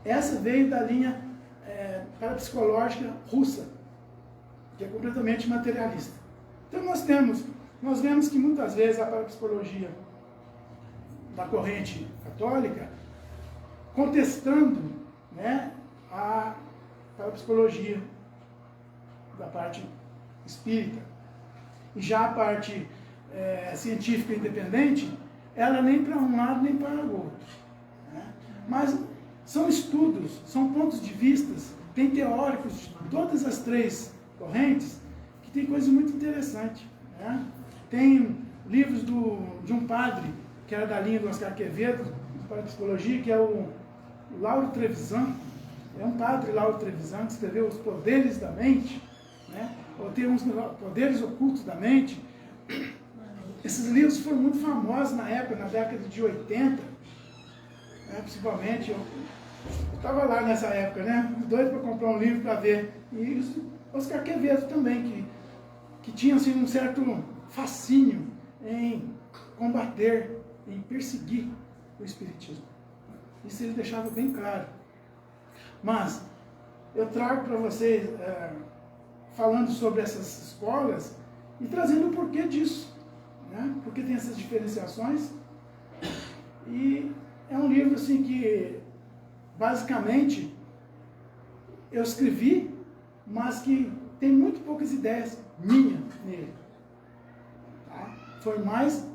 Essa veio da linha parapsicológica russa, que é completamente materialista. Então nós vemos que muitas vezes a parapsicologia da corrente católica contestando, né, a parapsicologia da parte espírita. E já a parte científica independente, ela nem para um lado nem para o outro. Né? Mas são estudos, são pontos de vista, tem teóricos de todas as três correntes que tem coisas muito interessantes. Né? Tem livros de um padre que era da linha do Oscar Quevedo, de parapsicologia, que é o Lauro Trevisan. É um padre, Lauro Trevisan, que escreveu Os Poderes da Mente, né? Ou tem uns Poderes Ocultos da Mente. Esses livros foram muito famosos na época, na década de 80, né? Principalmente. Eu estava lá nessa época, né? Doido para comprar um livro para ver. E Oscar Quevedo também, que tinha assim, um certo fascínio em combater, em perseguir o Espiritismo. Isso ele deixava bem claro. Mas eu trago para vocês, falando sobre essas escolas e trazendo o porquê disso, né? Porque tem essas diferenciações. E é um livro assim que, basicamente, eu escrevi, mas que tem muito poucas ideias minhas nele. Tá? Foi mais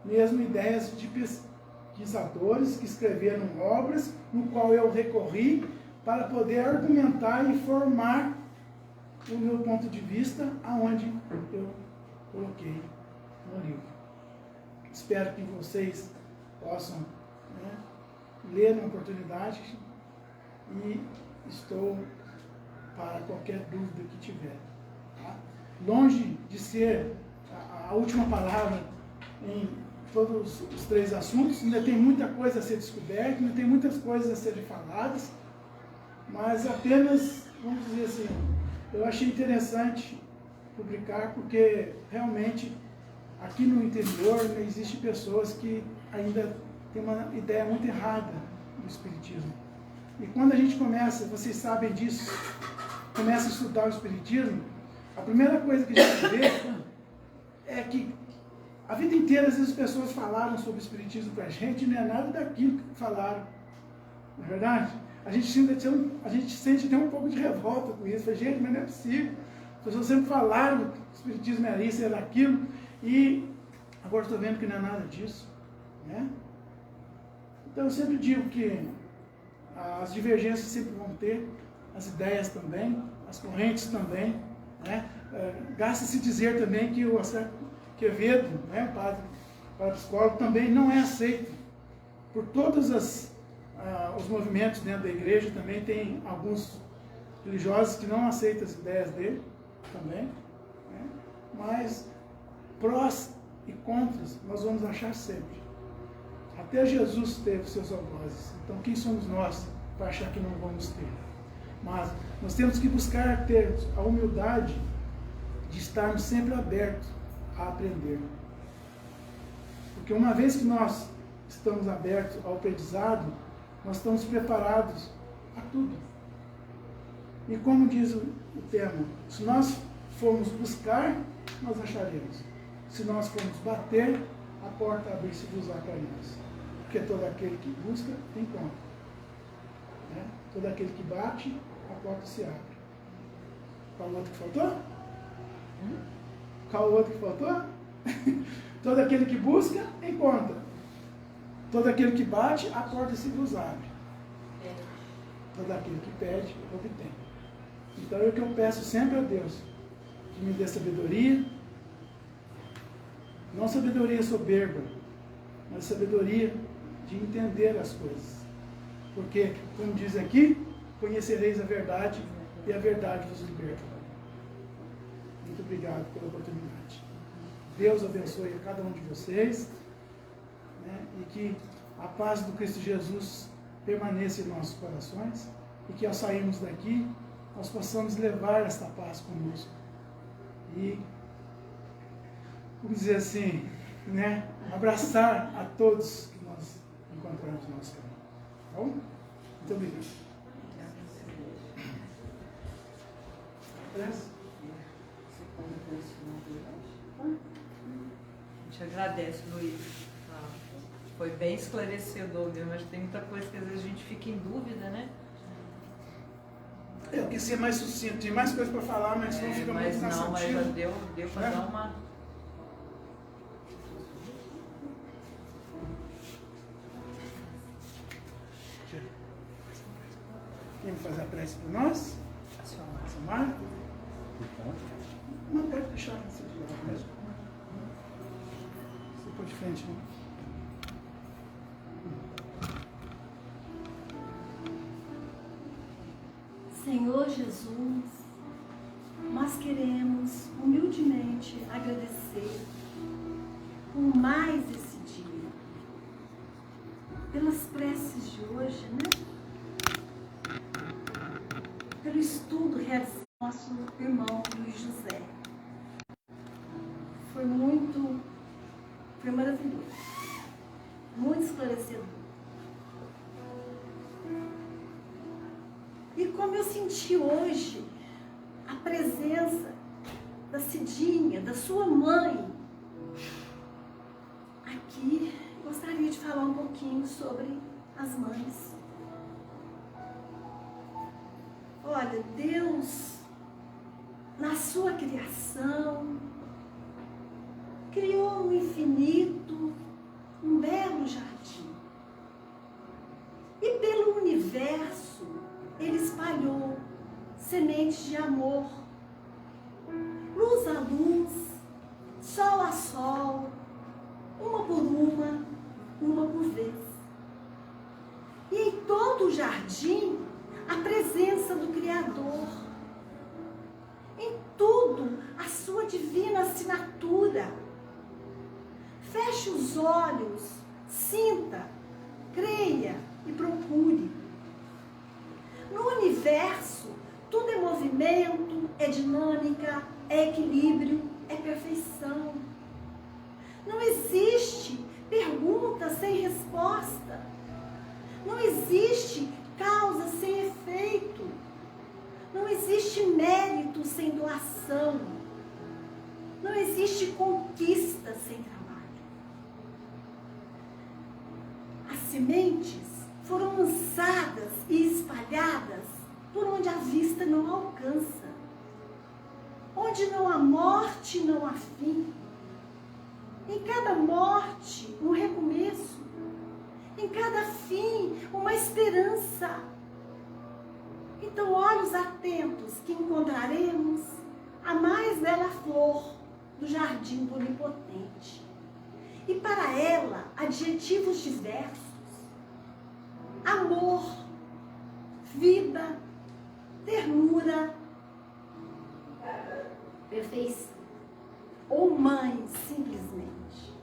mesmo ideias de pesquisadores que escreveram obras, no qual eu recorri para poder argumentar e formar o meu ponto de vista aonde eu coloquei no livro. Espero que vocês possam, né, ler na oportunidade e estou para qualquer dúvida que tiver. Tá? Longe de ser a última palavra em todos os três assuntos, ainda tem muita coisa a ser descoberta, ainda tem muitas coisas a serem faladas, mas apenas, vamos dizer assim, eu achei interessante publicar, porque realmente aqui no interior existem pessoas que ainda têm uma ideia muito errada do Espiritismo. E quando a gente começa, vocês sabem disso, começa a estudar o Espiritismo, a primeira coisa que a gente vê é que a vida inteira, às vezes, as pessoas falaram sobre o Espiritismo para a gente e não é nada daquilo que falaram. Não é verdade? A gente sente até um pouco de revolta com isso. Fala, gente, mas não é possível. As pessoas sempre falaram que o Espiritismo era isso, era aquilo. E agora estou vendo que não é nada disso. Né? Então eu sempre digo que as divergências sempre vão ter, as ideias também, as correntes também. Né? Gasta-se dizer também que o Quevedo, né, o padre parapsicólogo, também não é aceito por todos os movimentos dentro da igreja. Também tem alguns religiosos que não aceitam as ideias dele também, né? Mas prós e contras nós vamos achar sempre. Até Jesus teve seus algozes, então quem somos nós para achar que não vamos ter? Mas nós temos que buscar ter a humildade de estarmos sempre abertos a aprender. Porque uma vez que nós estamos abertos ao aprendizado, nós estamos preparados a tudo. E como diz o tema, se nós formos buscar, nós acharemos. Se nós formos bater, a porta abrir-se-vos-á para nós. Porque todo aquele que busca, encontra. Né? Todo aquele que bate, a porta se abre. Qual o outro que faltou? Qual o outro que faltou? Todo aquele que busca, encontra. Todo aquele que bate, a porta se vos abre. Todo aquele que pede, obtém. Então é o que eu peço sempre a Deus, que me dê sabedoria, não sabedoria soberba, mas sabedoria de entender as coisas. Porque, como diz aqui, conhecereis a verdade e a verdade vos libertará. Muito obrigado pela oportunidade. Deus abençoe a cada um de vocês, né, e que a paz do Cristo Jesus permaneça em nossos corações e que ao sairmos daqui nós possamos levar esta paz conosco e, vamos dizer assim, né, abraçar a todos que nós encontramos no nosso caminho. Tá bom? Muito obrigado. A gente agradece, Luiz. Foi bem esclarecedor mesmo, mas tem muita coisa que às vezes a gente fica em dúvida, né? Eu quis ser mais sucinto, tem mais coisas para falar, mas não fica muito cansativo. Mas já deu para dar uma... Quem vai fazer a prece para nós? A senhora. Samara? Não, pode deixar você de lado mesmo. Você pode de frente, né? Senhor Jesus, nós queremos humildemente agradecer por mais esse dia, pelas preces de hoje, né? Pelo estudo realizado com nosso irmão Luiz José. Foi maravilhoso, muito esclarecedor. E como eu senti hoje a presença da Cidinha, da sua mãe, aqui gostaria de falar um pouquinho sobre as mães. Olha, Deus, na sua criação, criou no infinito um belo jardim. E pelo universo, Ele espalhou sementes de amor, luz a luz, sol a sol, uma por vez. E em todo o jardim, a presença do Criador. Em tudo, a sua divina assinatura. Feche os olhos, sinta, creia e procure. No universo, tudo é movimento, é dinâmica, é equilíbrio, é perfeição. Não existe pergunta sem resposta. Não existe causa sem efeito. Não existe mérito sem doação. Não existe conquista sem trabalho. As sementes foram lançadas e espalhadas por onde a vista não alcança. Onde não há morte, não há fim. Em cada morte, um recomeço. Em cada fim, uma esperança. Então, olhos atentos que encontraremos a mais bela flor do jardim do Onipotente. E para ela, adjetivos diversos. Amor, vida, ternura, perfeição. Ou mãe, simplesmente.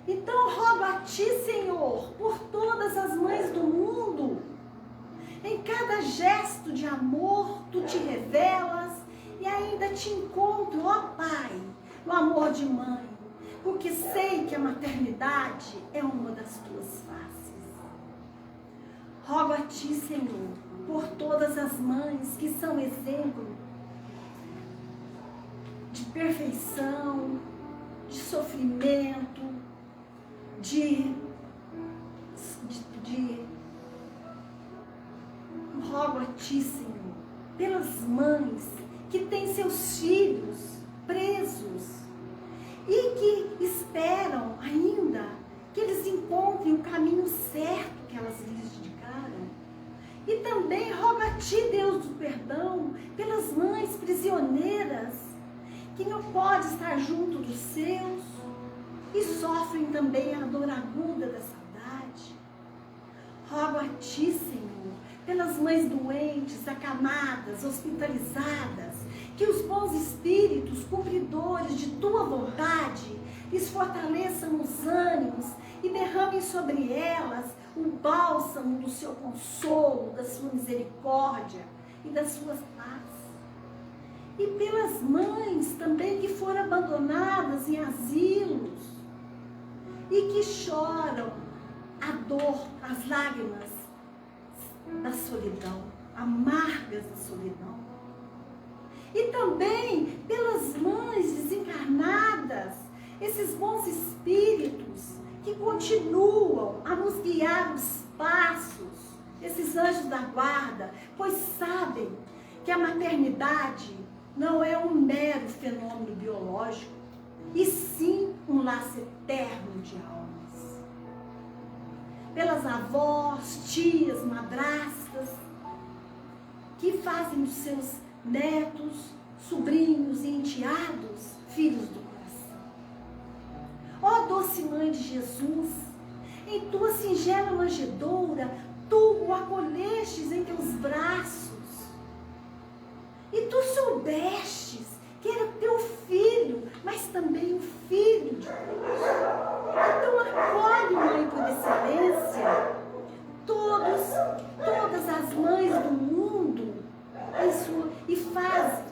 Então, rogo a Ti, Senhor, por todas as mães do mundo. Em cada gesto de amor, Tu te revelas e ainda te encontro, ó Pai, no amor de mãe, porque sei que a maternidade é uma das Tuas faces. Rogo a Ti, Senhor, por todas as mães que são exemplo de perfeição, de sofrimento, rogo a Ti, Senhor, pelas mães que têm seus filhos presos e que esperam ainda que eles encontrem o caminho certo que elas lhes indicaram. E também rogo a Ti, Deus do perdão, pelas mães prisioneiras que não podem estar junto dos seus e sofrem também a dor aguda da saudade. Rogo a Ti, Senhor, pelas mães doentes, acamadas, hospitalizadas, que os bons espíritos, cumpridores de Tua vontade, lhes fortaleçam os ânimos e derramem sobre elas o bálsamo do Seu consolo, da Sua misericórdia e da Sua paz. e pelas mães também que foram abandonadas em asilos e que choram a dor, as lágrimas da solidão, amargas da solidão. E também pelas mães desencarnadas, esses bons espíritos que continuam a nos guiar os passos, esses anjos da guarda, pois sabem que a maternidade não é um mero fenômeno biológico, e sim um laço eterno de almas. Pelas avós, tias, madrastas, que fazem dos seus netos, sobrinhos e enteados filhos do coração. Ó doce Mãe de Jesus, em tua singela manjedoura, tu o acolhestes em teus braços, e tu soubestes que era teu filho, mas também o filho de Deus. Então acolhe, Mãe por excelência, todas as mães do mundo e faz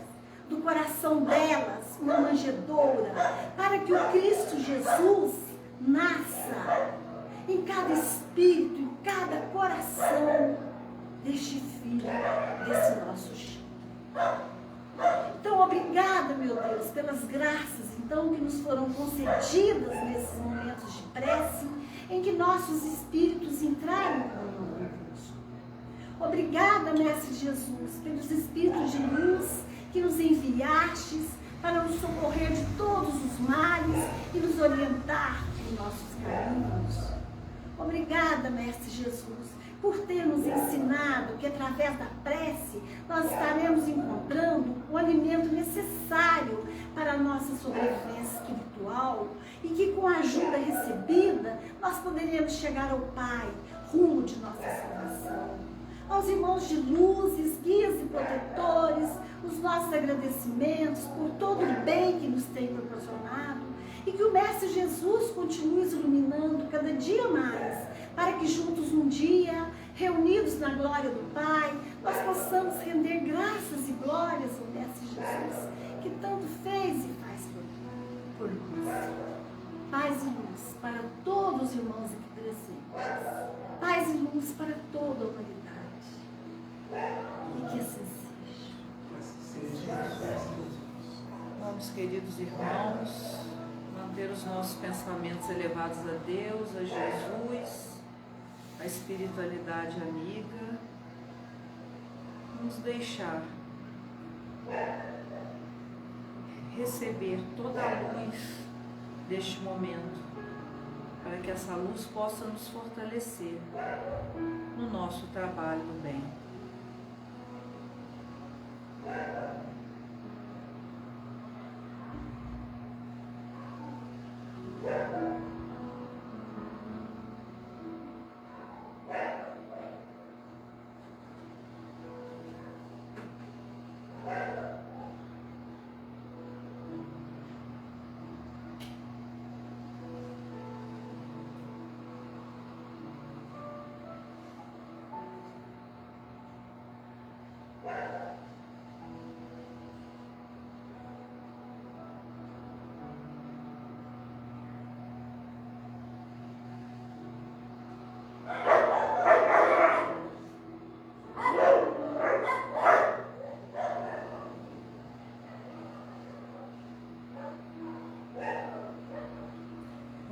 do coração delas uma manjedoura, para que o Cristo Jesus nasça em cada espírito, em cada coração deste filho, desse nosso chão. Então, obrigada, meu Deus, pelas graças, então, que nos foram concedidas nesses momentos de prece, em que nossos espíritos entraram conosco. Obrigada, Mestre Jesus, pelos espíritos de luz que nos enviastes para nos socorrer de todos os males e nos orientar em nossos caminhos. Obrigada, Mestre Jesus, por ter nos ensinado que através da prece nós estaremos encontrando o alimento necessário para a nossa sobrevivência espiritual e que com a ajuda recebida nós poderemos chegar ao Pai, rumo de nossa salvação. Aos irmãos de luzes, guias e protetores, os nossos agradecimentos por todo o bem que nos tem proporcionado e que o Mestre Jesus continue iluminando cada dia mais, para que juntos um dia, reunidos na glória do Pai, nós possamos render graças e glórias ao Mestre Jesus, que tanto fez e faz por nós. Paz e luz para todos os irmãos aqui presentes. Paz e luz para toda a humanidade. E que assim seja. Vamos, queridos irmãos, manter os nossos pensamentos elevados a Deus, a Jesus, a espiritualidade amiga, nos deixar receber toda a luz deste momento, para que essa luz possa nos fortalecer no nosso trabalho do bem.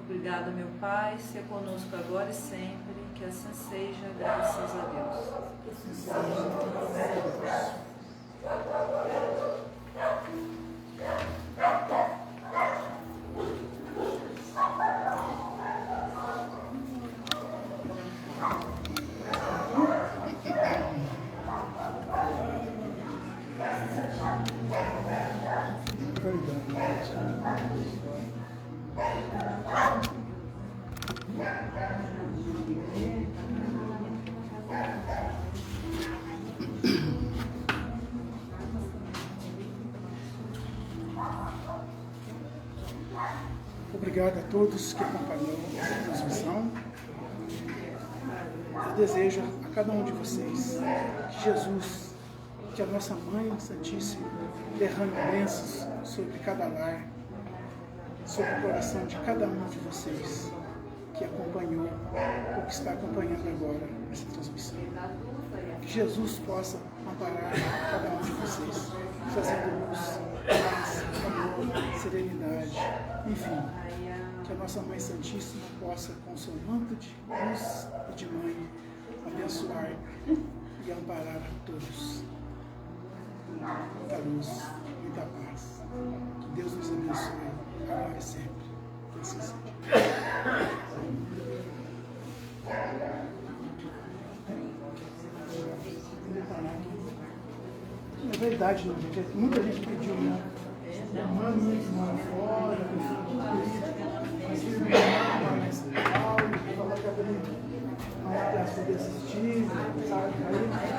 Obrigada, meu Pai, seja conosco agora e sempre, que assim seja, graças a Deus. Obrigado a todos que acompanhou essa transmissão. Eu desejo a cada um de vocês que Jesus que a nossa Mãe Santíssima derrame bênçãos sobre cada lar, sobre o coração de cada um de vocês que acompanhou ou que está acompanhando agora essa transmissão. Que Jesus possa amparar cada um de vocês, trazendo luz, paz, amor, serenidade, enfim. Que a nossa Mãe Santíssima possa, com seu manto de luz e de mãe, abençoar e amparar a todos. Muita luz, muita paz. Que Deus nos abençoe agora e sempre. Que assim seja. É verdade, não, gente. Muita gente pediu, né? Mano, irmão fora, mas filho do irmão lá em São Paulo, falou que a Bruna não vai poder assistir, sabe? Aí